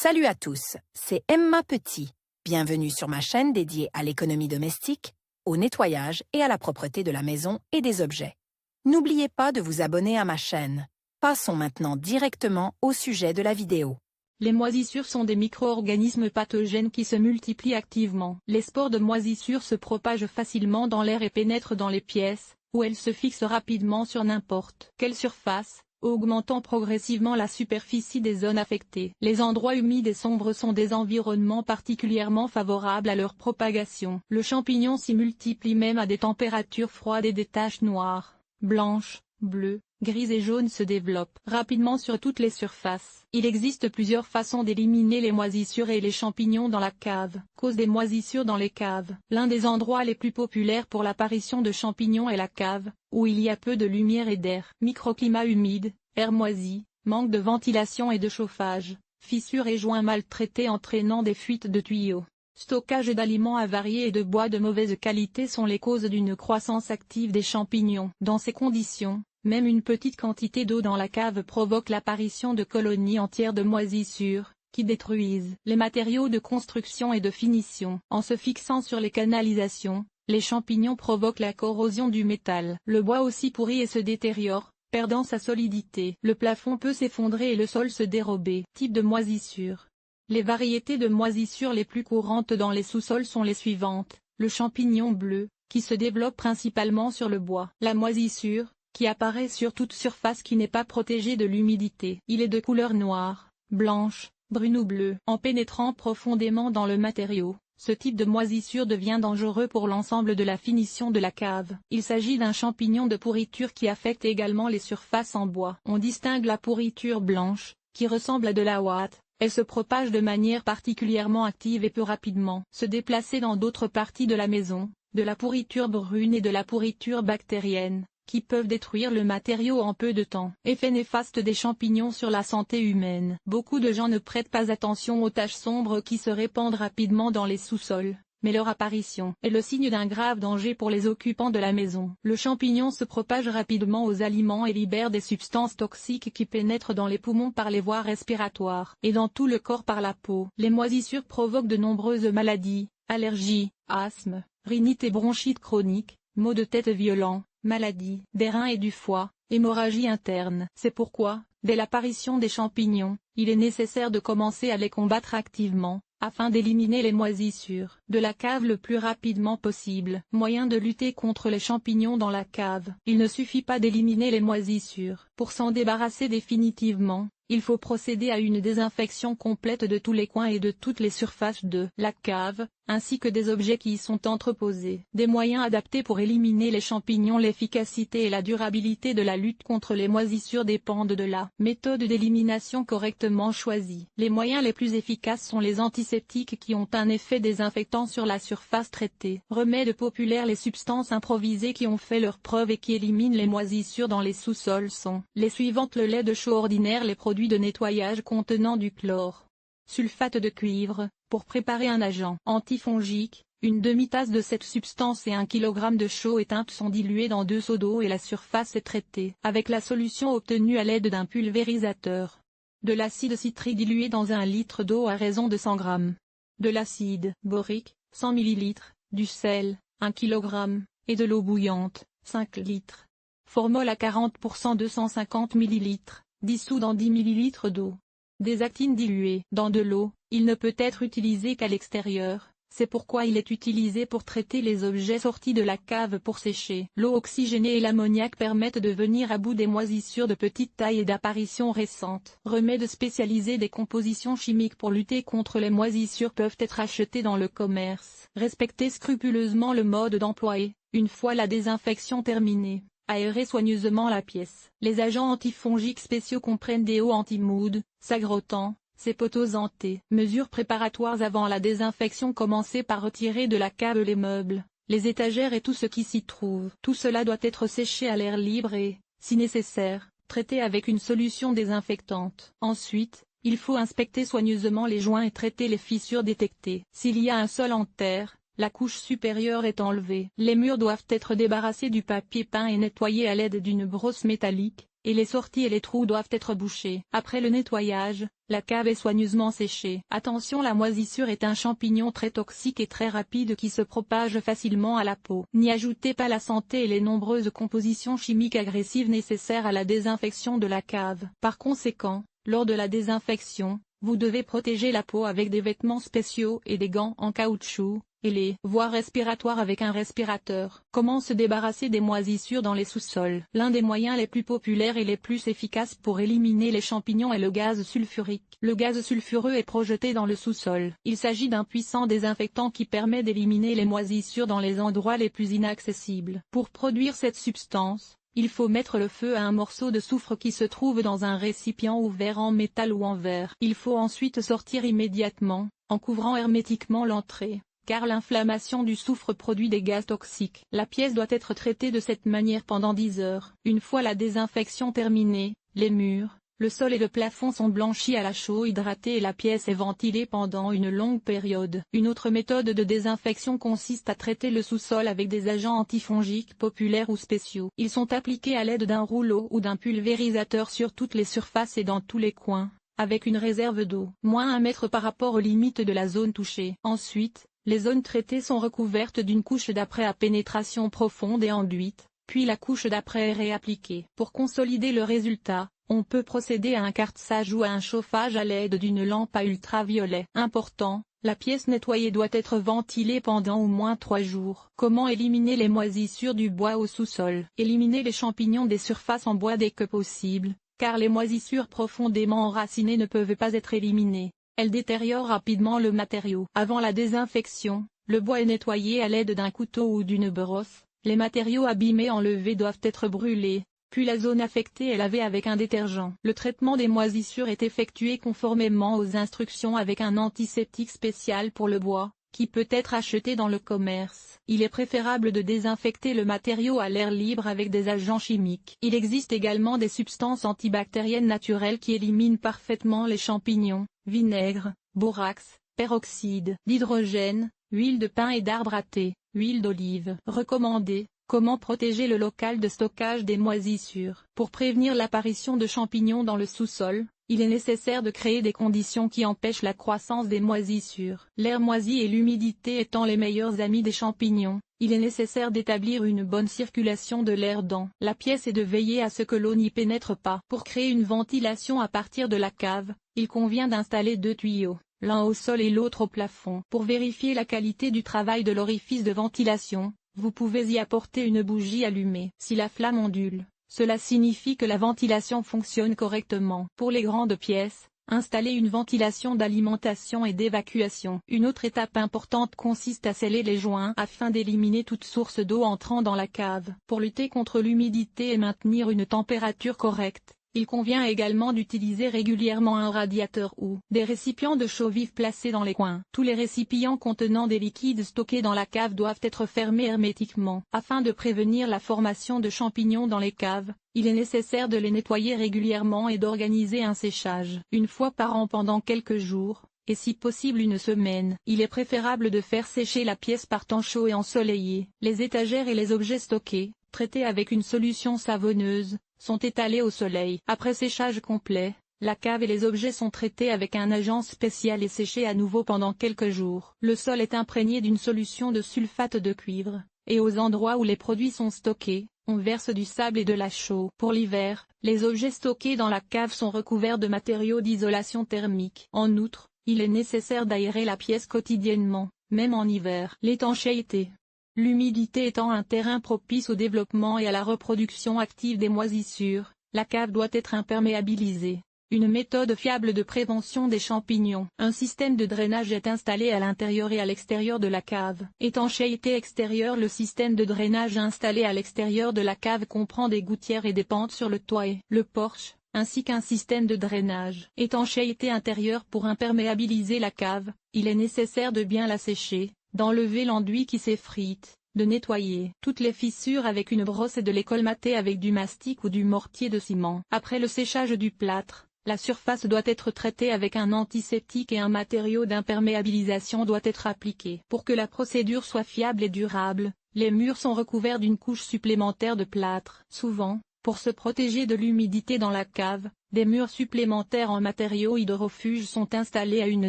Salut à tous, c'est Emma Petit. Bienvenue sur ma chaîne dédiée à l'économie domestique, au nettoyage et à la propreté de la maison et des objets. N'oubliez pas de vous abonner à ma chaîne. Passons maintenant directement au sujet de la vidéo. Les moisissures sont des micro-organismes pathogènes qui se multiplient activement. Les spores de moisissures se propagent facilement dans l'air et pénètrent dans les pièces, où elles se fixent rapidement sur n'importe quelle surface, augmentant progressivement la superficie des zones affectées. Les endroits humides et sombres sont des environnements particulièrement favorables à leur propagation. Le champignon s'y multiplie même à des températures froides et des taches noires, blanches, bleues, grises et jaunes se développent rapidement sur toutes les surfaces. Il existe plusieurs façons d'éliminer les moisissures et les champignons dans la cave. Cause des moisissures dans les caves. L'un des endroits les plus populaires pour l'apparition de champignons est la cave, où il y a peu de lumière et d'air. Microclimat humide, air moisi, manque de ventilation et de chauffage, fissures et joints mal traités entraînant des fuites de tuyaux. Stockage d'aliments avariés et de bois de mauvaise qualité sont les causes d'une croissance active des champignons. Dans ces conditions, même une petite quantité d'eau dans la cave provoque l'apparition de colonies entières de moisissures, qui détruisent les matériaux de construction et de finition. En se fixant sur les canalisations, les champignons provoquent la corrosion du métal. Le bois aussi pourrit et se détériore, perdant sa solidité. Le plafond peut s'effondrer et le sol se dérober. Type de moisissure. Les variétés de moisissures les plus courantes dans les sous-sols sont les suivantes. Le champignon bleu, qui se développe principalement sur le bois. La moisissure, qui apparaît sur toute surface qui n'est pas protégée de l'humidité. Il est de couleur noire, blanche, brune ou bleue. En pénétrant profondément dans le matériau, ce type de moisissure devient dangereux pour l'ensemble de la finition de la cave. Il s'agit d'un champignon de pourriture qui affecte également les surfaces en bois. On distingue la pourriture blanche, qui ressemble à de la ouate. Elle se propage de manière particulièrement active et peut rapidement se déplacer dans d'autres parties de la maison, de la pourriture brune et de la pourriture bactérienne, qui peuvent détruire le matériau en peu de temps. Effet néfaste des champignons sur la santé humaine. Beaucoup de gens ne prêtent pas attention aux taches sombres qui se répandent rapidement dans les sous-sols, mais leur apparition est le signe d'un grave danger pour les occupants de la maison. Le champignon se propage rapidement aux aliments et libère des substances toxiques qui pénètrent dans les poumons par les voies respiratoires et dans tout le corps par la peau. Les moisissures provoquent de nombreuses maladies, allergies, asthme, rhinite et bronchite chronique, maux de tête violents, maladies des reins et du foie, hémorragie interne. C'est pourquoi, dès l'apparition des champignons, il est nécessaire de commencer à les combattre activement, afin d'éliminer les moisissures de la cave le plus rapidement possible. Moyen de lutter contre les champignons dans la cave. Il ne suffit pas d'éliminer les moisissures. Pour s'en débarrasser définitivement, il faut procéder à une désinfection complète de tous les coins et de toutes les surfaces de la cave, ainsi que des objets qui y sont entreposés. Des moyens adaptés pour éliminer les champignons. L'efficacité et la durabilité de la lutte contre les moisissures dépendent de la méthode d'élimination correctement choisie. Les moyens les plus efficaces sont les antiseptiques qui ont un effet désinfectant sur la surface traitée. Remèdes populaires. Les substances improvisées qui ont fait leur preuve et qui éliminent les moisissures dans les sous-sols sont les suivantes: le lait de chaux ordinaire, les produits de nettoyage contenant du chlore, sulfate de cuivre, pour préparer un agent antifongique. Une demi-tasse de cette substance et 1 kg de chaux éteinte sont dilués dans 2 seaux d'eau et la surface est traitée avec la solution obtenue à l'aide d'un pulvérisateur. De l'acide citrique dilué dans 1 litre d'eau à raison de 100 g. De l'acide borique, 100 ml, du sel, 1 kg, et de l'eau bouillante, 5 litres. Formol à 40% 250 ml, dissous dans 10 ml d'eau. Des actines diluées dans de l'eau. Il ne peut être utilisé qu'à l'extérieur, c'est pourquoi il est utilisé pour traiter les objets sortis de la cave pour sécher. L'eau oxygénée et l'ammoniac permettent de venir à bout des moisissures de petite taille et d'apparition récente. Remèdes spécialisés. Des compositions chimiques pour lutter contre les moisissures peuvent être achetés dans le commerce. Respectez scrupuleusement le mode d'emploi et, une fois la désinfection terminée, aérez soigneusement la pièce. Les agents antifongiques spéciaux comprennent des eaux anti-mould, sagrotan, cépotosanté. Mesures préparatoires avant la désinfection. Commencez par retirer de la cave les meubles, les étagères et tout ce qui s'y trouve. Tout cela doit être séché à l'air libre et, si nécessaire, traité avec une solution désinfectante. Ensuite, il faut inspecter soigneusement les joints et traiter les fissures détectées. S'il y a un sol en terre, la couche supérieure est enlevée. Les murs doivent être débarrassés du papier peint et nettoyés à l'aide d'une brosse métallique, et les sorties et les trous doivent être bouchés. Après le nettoyage, la cave est soigneusement séchée. Attention, la moisissure est un champignon très toxique et très rapide qui se propage facilement à la peau. N'y ajoutez pas la santé et les nombreuses compositions chimiques agressives nécessaires à la désinfection de la cave. Par conséquent, lors de la désinfection, vous devez protéger la peau avec des vêtements spéciaux et des gants en caoutchouc, et les voies respiratoires avec un respirateur. Comment se débarrasser des moisissures dans les sous-sols? L'un des moyens les plus populaires et les plus efficaces pour éliminer les champignons est le gaz sulfurique. Le gaz sulfureux est projeté dans le sous-sol. Il s'agit d'un puissant désinfectant qui permet d'éliminer les moisissures dans les endroits les plus inaccessibles. Pour produire cette substance, il faut mettre le feu à un morceau de soufre qui se trouve dans un récipient ouvert en métal ou en verre. Il faut ensuite sortir immédiatement, en couvrant hermétiquement l'entrée, car l'inflammation du soufre produit des gaz toxiques. La pièce doit être traitée de cette manière pendant 10 heures. Une fois la désinfection terminée, les murs, le sol et le plafond sont blanchis à la chaux hydratée et la pièce est ventilée pendant une longue période. Une autre méthode de désinfection consiste à traiter le sous-sol avec des agents antifongiques populaires ou spéciaux. Ils sont appliqués à l'aide d'un rouleau ou d'un pulvérisateur sur toutes les surfaces et dans tous les coins, avec une réserve d'eau, moins 1 mètre par rapport aux limites de la zone touchée. Ensuite, les zones traitées sont recouvertes d'une couche d'après à pénétration profonde et enduite, puis la couche d'après est réappliquée. Pour consolider le résultat, on peut procéder à un quartzage ou à un chauffage à l'aide d'une lampe à ultraviolet. Important, la pièce nettoyée doit être ventilée pendant au moins 3 jours. Comment éliminer les moisissures du bois au sous-sol? Éliminer les champignons des surfaces en bois dès que possible, car les moisissures profondément enracinées ne peuvent pas être éliminées. Elles détériorent rapidement le matériau. Avant la désinfection, le bois est nettoyé à l'aide d'un couteau ou d'une brosse. Les matériaux abîmés enlevés doivent être brûlés, puis la zone affectée est lavée avec un détergent. Le traitement des moisissures est effectué conformément aux instructions avec un antiseptique spécial pour le bois, qui peut être acheté dans le commerce. Il est préférable de désinfecter le matériau à l'air libre avec des agents chimiques. Il existe également des substances antibactériennes naturelles qui éliminent parfaitement les champignons: vinaigre, borax, peroxyde d'hydrogène, huile de pin et d'arbre à thé, huile d'olive. Recommandé. Comment protéger le local de stockage des moisissures? Pour prévenir l'apparition de champignons dans le sous-sol, il est nécessaire de créer des conditions qui empêchent la croissance des moisissures. L'air moisi et l'humidité étant les meilleurs amis des champignons, il est nécessaire d'établir une bonne circulation de l'air dans la pièce et de veiller à ce que l'eau n'y pénètre pas. Pour créer une ventilation à partir de la cave, il convient d'installer 2 tuyaux, l'un au sol et l'autre au plafond. Pour vérifier la qualité du travail de l'orifice de ventilation, vous pouvez y apporter une bougie allumée. Si la flamme ondule, cela signifie que la ventilation fonctionne correctement. Pour les grandes pièces, installez une ventilation d'alimentation et d'évacuation. Une autre étape importante consiste à sceller les joints afin d'éliminer toute source d'eau entrant dans la cave. Pour lutter contre l'humidité et maintenir une température correcte, il convient également d'utiliser régulièrement un radiateur ou des récipients de chaux vive placés dans les coins. Tous les récipients contenant des liquides stockés dans la cave doivent être fermés hermétiquement. Afin de prévenir la formation de champignons dans les caves, il est nécessaire de les nettoyer régulièrement et d'organiser un séchage 1 fois par an pendant quelques jours, et si possible 1 semaine. Il est préférable de faire sécher la pièce par temps chaud et ensoleillé. Les étagères et les objets stockés, traités avec une solution savonneuse, sont étalés au soleil. Après séchage complet, la cave et les objets sont traités avec un agent spécial et séchés à nouveau pendant quelques jours. Le sol est imprégné d'une solution de sulfate de cuivre, et aux endroits où les produits sont stockés, on verse du sable et de la chaux. Pour l'hiver, les objets stockés dans la cave sont recouverts de matériaux d'isolation thermique. En outre, il est nécessaire d'aérer la pièce quotidiennement, même en hiver. L'étanchéité. L'humidité étant un terrain propice au développement et à la reproduction active des moisissures, la cave doit être imperméabilisée. Une méthode fiable de prévention des champignons. Un système de drainage est installé à l'intérieur et à l'extérieur de la cave. Étanchéité extérieure. Le système de drainage installé à l'extérieur de la cave comprend des gouttières et des pentes sur le toit et le porche, ainsi qu'un système de drainage. Étanchéité intérieure. Pour imperméabiliser la cave, il est nécessaire de bien la sécher, d'enlever l'enduit qui s'effrite, de nettoyer toutes les fissures avec une brosse et de les colmater avec du mastic ou du mortier de ciment. Après le séchage du plâtre, la surface doit être traitée avec un antiseptique et un matériau d'imperméabilisation doit être appliqué. Pour que la procédure soit fiable et durable, les murs sont recouverts d'une couche supplémentaire de plâtre. Souvent, Pour se protéger de l'humidité dans la cave, des murs supplémentaires en matériaux hydrofuges sont installés à une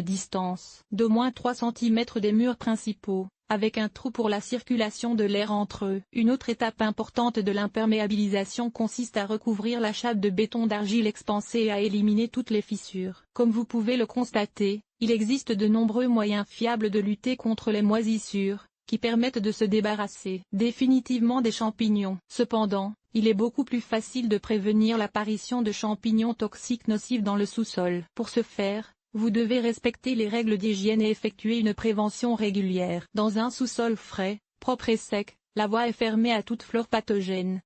distance d'au moins 3 cm des murs principaux, avec un trou pour la circulation de l'air entre eux. Une autre étape importante de l'imperméabilisation consiste à recouvrir la chape de béton d'argile expansée et à éliminer toutes les fissures. Comme vous pouvez le constater, il existe de nombreux moyens fiables de lutter contre les moisissures, qui permettent de se débarrasser définitivement des champignons. Cependant, il est beaucoup plus facile de prévenir l'apparition de champignons toxiques nocifs dans le sous-sol. Pour ce faire, vous devez respecter les règles d'hygiène et effectuer une prévention régulière. Dans un sous-sol frais, propre et sec, la voie est fermée à toute flore pathogène.